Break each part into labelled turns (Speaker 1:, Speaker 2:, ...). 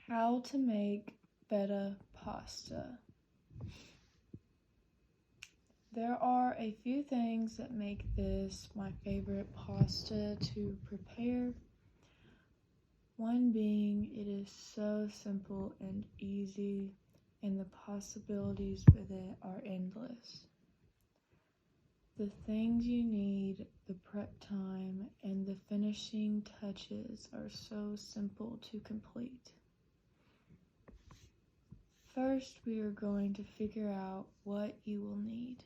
Speaker 1: How to make feta pasta. There are a few things that make this my favorite pasta to prepare. One being it is so simple and easy, and the possibilities with it are endless. The things you need, the prep time, and the finishing touches are so simple to complete. First, we are going to figure out what you will need.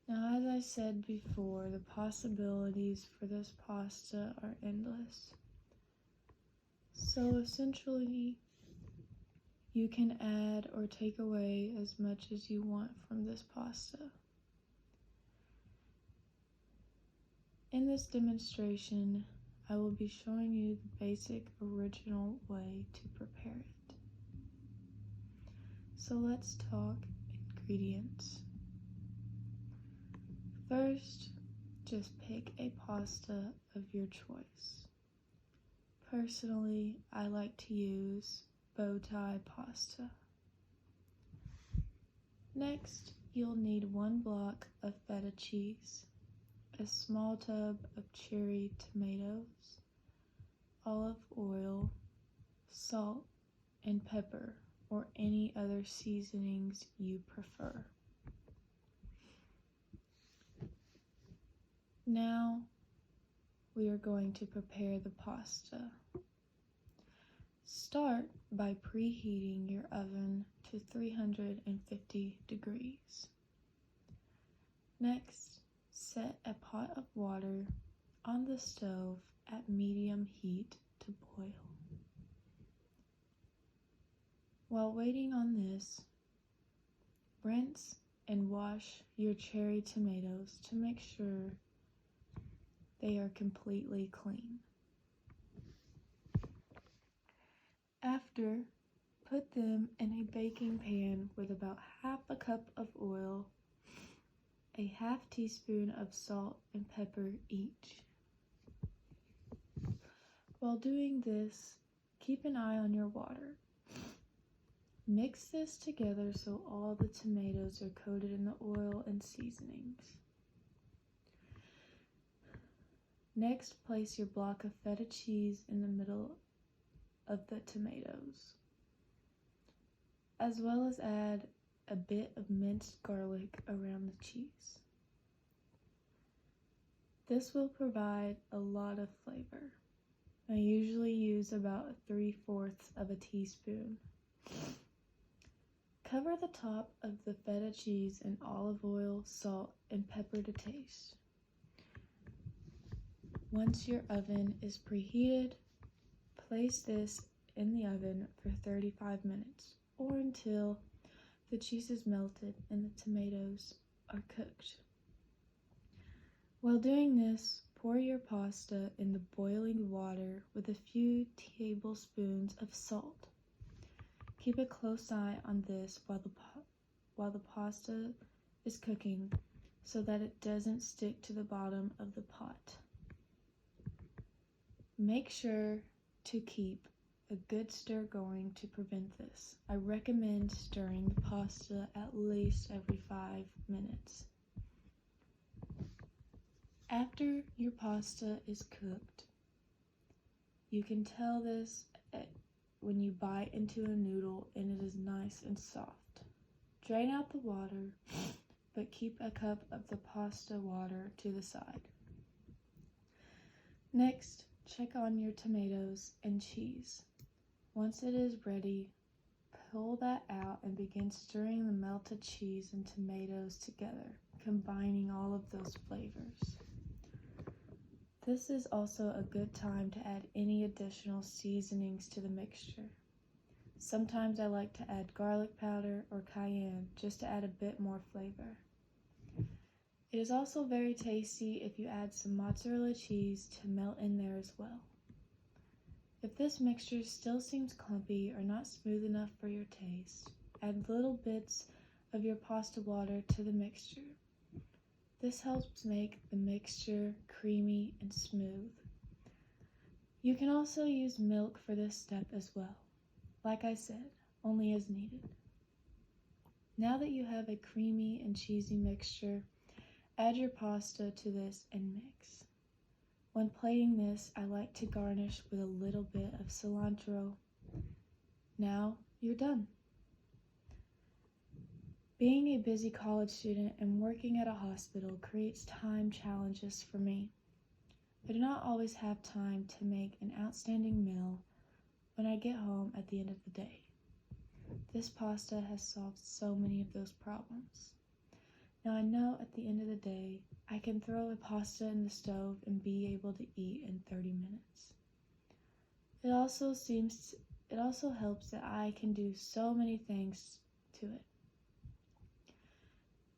Speaker 1: Now, as I said before, the possibilities for this pasta are endless. So essentially, you can add or take away as much as you want from this pasta. In this demonstration, I will be showing you the basic original way to prepare it. So let's talk ingredients. First, just pick a pasta of your choice. Personally, I like to use bow tie pasta. Next, you'll need 1 block of feta cheese, a small tub of cherry tomatoes, olive oil, salt, and pepper, or any other seasonings you prefer. Now, we are going to prepare the pasta. Start by preheating your oven to 350 degrees. Next, set a pot of water on the stove at medium heat to boil. While waiting on this, rinse and wash your cherry tomatoes to make sure they are completely clean. After, put them in a baking pan with about half a cup of oil, a half teaspoon of salt and pepper each. While doing this, keep an eye on your water. Mix this together so all the tomatoes are coated in the oil and seasonings. Next, place your block of feta cheese in the middle of the tomatoes, as well as add a bit of minced garlic around the cheese. This will provide a lot of flavor. I usually use about 3/4 of a teaspoon. Cover the top of the feta cheese in olive oil, salt, and pepper to taste. Once your oven is preheated, place this in the oven for 35 minutes or until the cheese is melted and the tomatoes are cooked. While doing this, pour your pasta in the boiling water with a few tablespoons of salt. Keep a close eye on this while the pasta is cooking so that it doesn't stick to the bottom of the pot. Make sure to keep a good stir going to prevent this. I recommend stirring the pasta at least every 5 minutes. After your pasta is cooked, you can tell this when you bite into a noodle and it is nice and soft. Drain out the water, but keep a cup of the pasta water to the side. Next, check on your tomatoes and cheese. Once it is ready, pull that out and begin stirring the melted cheese and tomatoes together, combining all of those flavors. This is also a good time to add any additional seasonings to the mixture. Sometimes I like to add garlic powder or cayenne just to add a bit more flavor. It is also very tasty if you add some mozzarella cheese to melt in there as well. If this mixture still seems clumpy or not smooth enough for your taste, add little bits of your pasta water to the mixture. This helps make the mixture creamy and smooth. You can also use milk for this step as well. Like I said, only as needed. Now that you have a creamy and cheesy mixture, add your pasta to this and mix. When plating this, I like to garnish with a little bit of cilantro. Now you're done. Being a busy college student and working at a hospital creates time challenges for me. I do not always have time to make an outstanding meal when I get home at the end of the day. This pasta has solved so many of those problems. Now I know at the end of the day, I can throw a pasta in the stove and be able to eat in 30 minutes. It also helps that I can do so many things to it.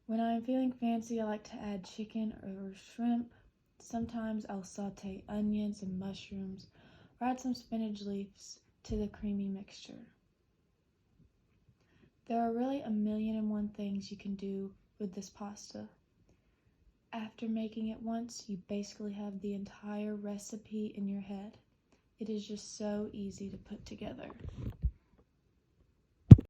Speaker 1: When I'm feeling fancy, I like to add chicken or shrimp. Sometimes I'll saute onions and mushrooms or add some spinach leaves to the creamy mixture. There are really 1,000,001 things you can do with this pasta. After making it once, you basically have the entire recipe in your head. It is just so easy to put together.